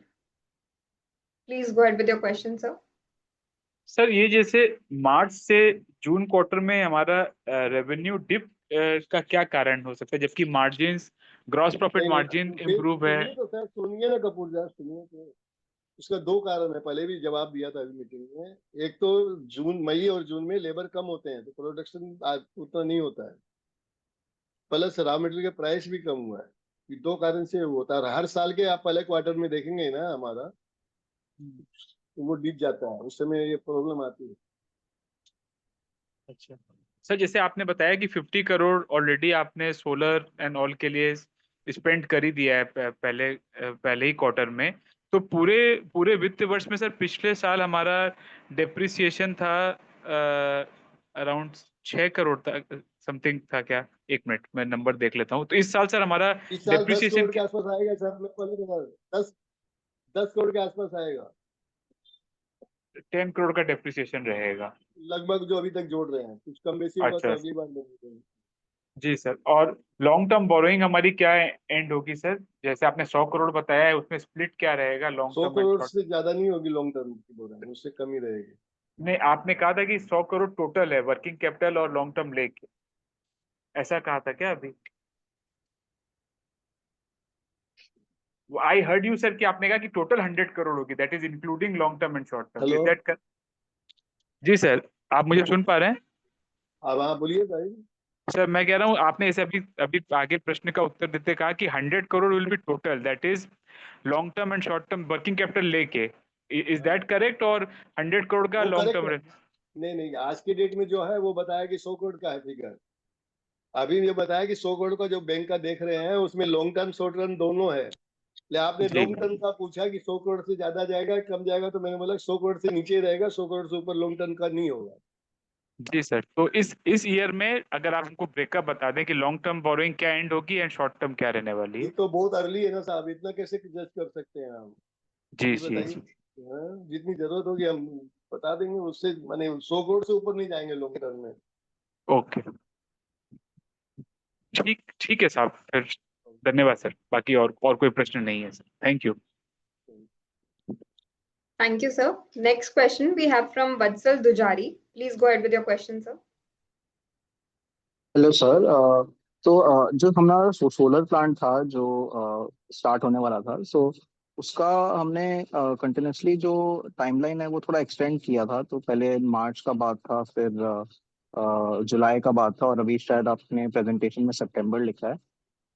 Please go ahead with your question, sir. Sir ये जैसे मार्च से जून क्वार्टर में हमारा रेवेन्यू डिप का क्या कारण हो सकता है, जबकि margins, gross profit margin improve है? सुनिए तो सर, सुनिए ना कपूर साहब, सुनिए तो। उसका दो कारण है, पहले भी जवाब दिया था अभी मीटिंग में। एक तो मई और जून में लेबर कम होते हैं तो प्रोडक्शन उतना नहीं होता है, प्लस रॉ मटेरियल का प्राइस भी कम हुआ है। ये दो कारण से होता है। हर साल के आप पहले क्वार्टर में देखेंगे ना हमारा, तो वो डिप जाता है, उस समय ये प्रॉब्लम आती है। अच्छा सर, जैसे आपने बताया कि 50 करोड़ ऑलरेडी आपने सोलर एंड ऑल के लिए स्पेंड कर ही दिया है पहले ही क्वार्टर में, तो पूरे पूरे वित्त वर्ष में सर पिछले साल हमारा डेप्रिसिएशन था अराउंड 6 करोड़ तक समथिंग था क्या? एक मिनट मैं नंबर देख लेता हूँ। तो इस साल सर हमारा इस साल 10 डेप्रिसिएशन करोड़ के आसपास आएगा सर, मैं पहले बता रहा हूँ। 10 करोड़ के आसपास आएगा 10 करोड़ का डेप्रिसिएशन रहेगा लगभग, जो अभी तक जोड़ रहे हैं। कुछ कम बेसी होगा तो अच्छा अगली बार लेंगे। जी सर। और लॉन्ग टर्म बोरोइंग हमारी क्या एंड होगी सर? जैसे आपने 100 करोड़ बताया है, उसमें स्प्लिट क्या रहेगा long 100 term and crore short? से ज्यादा नहीं होगी लॉन्ग टर्म की बोल रहे हैं, उससे कम ही रहेगी। नहीं, आपने कहा था कि 100 करोड़ टोटल है वर्किंग कैपिटल और लॉन्ग टर्म लेके, ऐसा कहा था क्या अभी? आई हर्ड यू सर कि आपने कहा कि टोटल 100 करोड़ होगी, that is including long term and short term, is hello, that? जी सर, आप मुझे सुन पा रहे हैं? अब हाँ बोलिए भाई। सर मैं कह रहा हूँ, आपने इसे अभी अभी आगे प्रश्न का उत्तर देते कहा कि 100 crore will be total, that is long term and short term working capital लेके, इज दैट करेक्ट? और 100 करोड़ का वो लॉन्ग करेक्ट है। टर्म? नहीं नहीं, आज की डेट में जो है वो बताया कि 100 करोड़ का है फिगर। अभी ये बताया कि 100 करोड़ का जो बैंक का देख रहे हैं उसमें लॉन्ग टर्म शॉर्ट टर्म दोनों है। ले आपने जी लॉन्ग टर्म का पूछा कि 100 करोड़ से ज्यादा जाएगा कम जाएगा, तो मैंने बोला 100 करोड़ से नीचे रहेगा, 100 करोड़ से ऊपर लॉन्ग टर्म का नहीं होगा। जी सर, तो इस ईयर में अगर आप हमको ब्रेकअप बता दें कि लॉन्ग टर्म बोरोइंग क्या एंड होगी एंड शॉर्ट टर्म क्या रहने वाली ये है? तो बहुत अर्ली है ना साहब, इतना कैसे जज कर सकते हैं हम? जी ये जी बताइए। जी, हाँ, जितनी जरूरत होगी हम बता देंगे, उससे माने 100 करोड़ से ऊपर नहीं जाएंगे लॉन्ग टर्म में। ओके, ठीक ठीक है साहब, फिर धन्यवाद सर, बाकी और कोई प्रश्न नहीं है sir, thank you. Thank you, sir. Next question we have from Vatsal Dujari. Please go ahead with your question, sir. Hello sir, तो जो हमारा सोलर प्लांट था जो स्टार्ट होने वाला था, सो उसका हमने कंटिन्यूसली जो टाइमलाइन है वो थोड़ा एक्सटेंड किया था। तो पहले मार्च का बात था, फिर जुलाई का बात था, और अभी शायद आपने प्रेजेंटेशन में सितंबर लिखा है।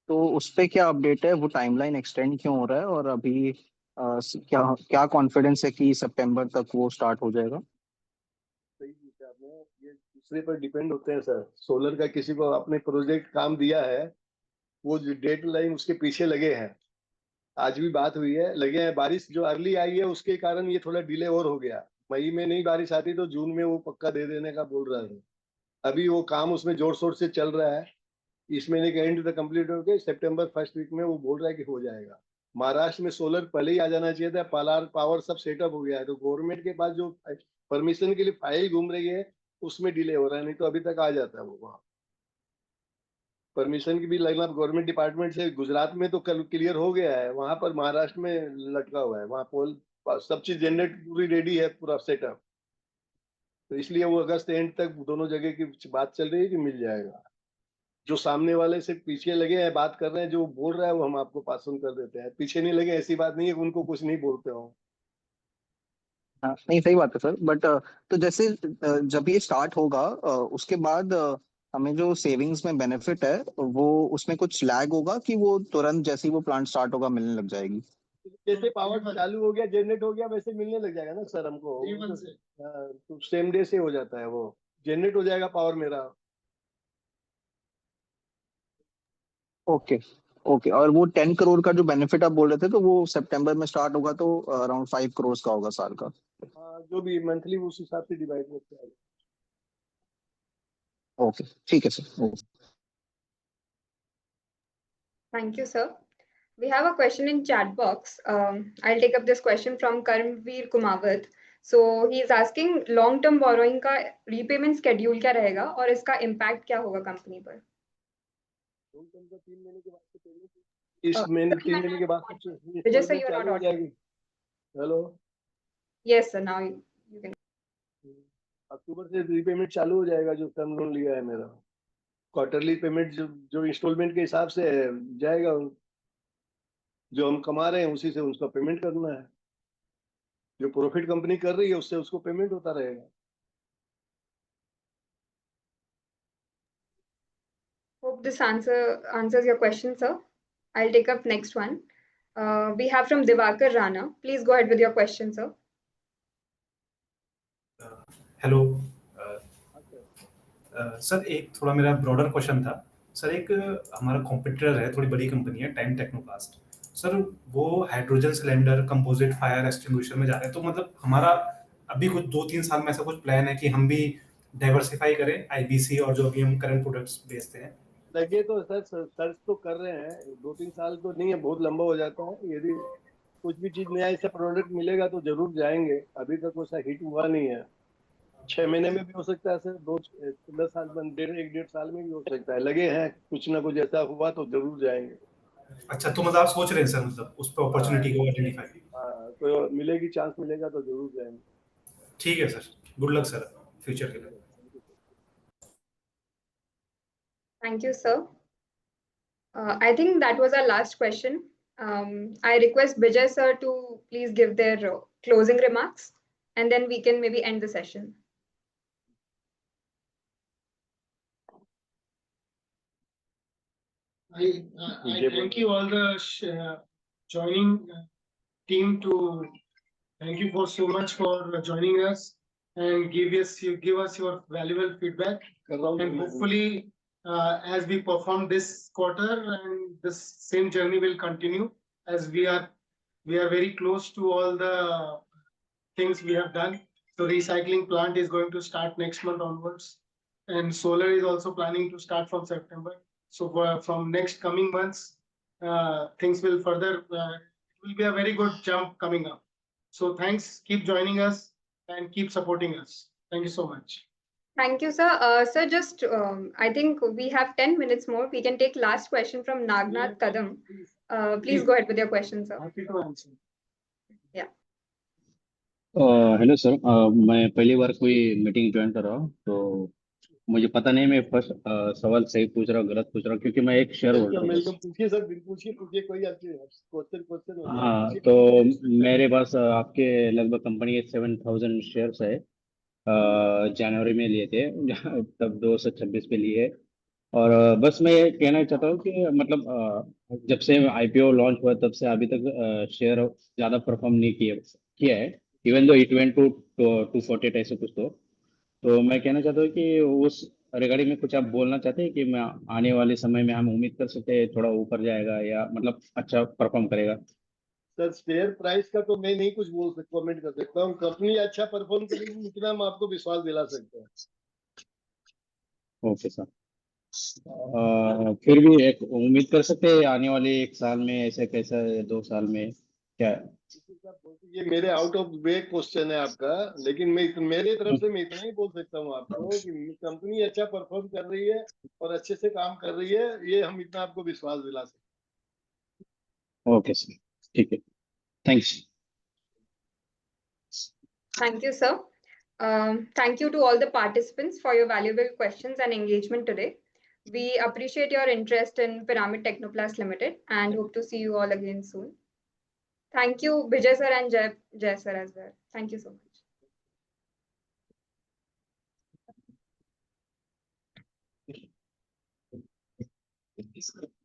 तो उस पे क्या अपडेट है? वो टाइमलाइन एक्सटेंड क्यों हो रहा है? और अभी क्या क्या कॉन्फिडेंस है कि सितंबर तक वो स्टार्ट हो जाएगा? सही पूछा आपने। ये दूसरे पर डिपेंड होते हैं सर। सोलर का किसी को आपने प्रोजेक्ट काम दिया है, वो जो डेडलाइन उसके पीछे लगे हैं। आज भी बात हुई है, लगे हैं। बारिश जो अर्ली आई है उसके कारण ये थोड़ा डिले और हो गया। मई में नहीं बारिश आती तो जून में वो पक्का दे देने का बोल रहा है। अभी वो काम उसमें जोर शोर से चल रहा है। इस महीने के एंड तक कंप्लीट हो गए, सितंबर फर्स्ट वीक में वो बोल रहा है कि हो जाएगा। महाराष्ट्र में सोलर पहले ही आ जाना चाहिए था, पावर सब सेटअप हो गया है। तो गवर्नमेंट के पास जो परमिशन के लिए फाइल घूम रही है उसमें डिले हो रहा है, नहीं तो अभी तक आ जाता है वो वहाँ। परमिशन की भी लगना गवर्नमेंट डिपार्टमेंट से। गुजरात में तो कल क्लियर हो गया है, वहां पर महाराष्ट्र में लटका हुआ है। वहाँ पोल सब चीज जनरेट पूरी रेडी है, पूरा सेटअप। तो इसलिए वो अगस्त एंड तक दोनों जगह की बात चल रही है कि मिल जाएगा। जो सामने वाले से पीछे लगे हैं बात कर रहे हैं, जो बोल रहा है वो हम आपको पास ऑन कर देते हैं। पीछे नहीं लगे ऐसी बात नहीं है कि उनको कुछ नहीं बोलते हो। हाँ नहीं सही बात है सर, बट तो जैसे जब ये स्टार्ट होगा उसके बाद हमें जो सेविंग्स में बेनिफिट है वो उसमें कुछ लैग होगा कि वो तुरंत जैसे ही वो प्लांट स्टार्ट होगा मिलने लग जाएगी? जैसे पावर चालू हो गया, जनरेट हो गया, वैसे मिलने लग जाएगा ना सर हमको। तो सेम डे से हो जाता है, वो जनरेट हो जाएगा पावर मेरा। Okay okay. और वो 10 करोड़ का जो बेनिफिट आप बोल रहे थे तो वो सितंबर में स्टार्ट होगा तो अराउंड 5 करोड़ का होगा साल का? जो भी मंथली उस हिसाब से डिवाइड करते हैं। ओके ठीक है sir. Okay. Thank you, sir. We have a question in chat box. I'll take up this question from Karmveer Kumawat. So he is asking long-term borrowing का repayment schedule क्या रहेगा और इसका impact क्या होगा कंपनी पर? इस महीने 3 महीने के बाद Vijay sir, you are चालू not हो audible. जाएगी। Hello, Yes, sir. Now you can. अक्टूबर से रीपेमेंट चालू हो जाएगा। जो टर्म लोन लिया है मेरा, क्वार्टरली पेमेंट जो इंस्टॉलमेंट के हिसाब से जाएगा। जो हम कमा रहे हैं उसी से उसका पेमेंट करना है। जो प्रॉफिट कंपनी कर रही है उससे उसको पेमेंट होता रहेगा। Hope this answers your question, sir. I'll take up next one. We have from Divakar Rana. Please go ahead with your question, sir. Hello sir, एक थोड़ा मेरा ब्रॉडर क्वेश्चन था सर। एक हमारा कॉम्पिटिटर है, थोड़ी बड़ी कंपनी है, टाइम टेक्नोप्लास्ट सर। वो hydrogen cylinder, composite fire extinguisher में जा रहे हैं। तो मतलब हमारा अभी कुछ 2-3 साल में ऐसा कुछ प्लान है कि हम भी डाइवर्सिफाई करें आईबीसी और जो अभी हम करंट प्रोडक्ट्स बेचते हैं? लगे तो सर सर्च तो कर रहे हैं। 2-3 साल तो नहीं है, बहुत लंबा हो जाता है। यदि कुछ भी चीज नया ऐसा प्रोडक्ट मिलेगा तो जरूर जाएंगे। अभी तक वैसा हिट हुआ नहीं है। 6 महीने में भी हो सकता है सर, 2-10 साल में, 1.5 साल में भी हो सकता है। लगे हैं, कुछ ना कुछ ऐसा हुआ तो जरूर जाएंगे। अच्छा, तो मतलब आप सोच रहे हैं सर, मतलब उस पर अपॉर्चुनिटी को आइडेंटिफाई? हाँ, तो मिलेगी, चांस मिलेगा तो जरूर जाएंगे। ठीक है sir, good luck sir future के लिए। Thank you, sir. I think that was our last question. I request Vijay sir to please give their closing remarks, and then we can maybe end the session. I thank you all the joining team to thank you for so much for joining us and give us your valuable feedback. And hopefully, as we perform this quarter, and this same journey will continue, as we are very close to all the things we have done. So recycling plant is going to start next month onwards, and solar is also planning to start from September. So from next coming months, things will further, it will be a very good jump coming up. So thanks, keep joining us and keep supporting us. Thank you so much. Thank you, sir. Sir, just I think we have 10 minutes more. We can take last question from Nagnath Kadam. Please go ahead with your question, sir. Happy to answer. Yeah. Hello sir, मैं पहली बार कोई मीटिंग ज्वाइन कर रहा हूँ, तो मुझे पता नहीं मैं फर्स्ट सवाल सही पूछ रहा हूँ गलत पूछ रहा हूँ, क्योंकि मैं एक शेयर होल्डर हूँ। पूछिए सर, पूछिए कोई क्वेश्चन। हाँ, तो मेरे पास आपके लगभग कंपनी के 7,000 शेयर्स है। जनवरी में लिए थे तब 226 पे लिए। और बस मैं ये कहना चाहता हूँ कि मतलब जब से आईपीओ लॉन्च हुआ तब से अभी तक शेयर ज़्यादा परफॉर्म नहीं किया है। Even though it went to 248 ऐसे कुछ। तो मैं कहना चाहता हूँ कि उस रिगार्डिंग में कुछ आप बोलना चाहते हैं कि मैं आने वाले समय में हम उम्मीद कर सकते हैं थोड़ा ऊपर जाएगा या मतलब अच्छा परफॉर्म करेगा? सर, शेयर प्राइस का तो मैं नहीं कुछ कमेंट कर सकता हूँ। कंपनी अच्छा परफॉर्म करेगी इतना हम आपको विश्वास दिला सकते हैं। Okay sir. फिर भी एक उम्मीद कर सकते हैं आने वाले 1 साल में ऐसे कैसा, 2 साल में क्या? ये मेरे आउट ऑफ वे क्वेश्चन है आपका, लेकिन मेरे तरफ से मैं इतना ही बोल सकता हूँ आपको कि कंपनी अच्छा परफॉर्म कर रही है और अच्छे से काम कर रही है। ये हम इतना आपको विश्वास दिला सकते हैं। ओके सर, ठीक है, thanks. Thank you, sir. Thank you to all the participants for your valuable questions and engagement today. We appreciate your interest in Pyramid Technoplast Limited and hope to see you all again soon. Thank you, Vijay sir and Jay sir as well. Thank you so much.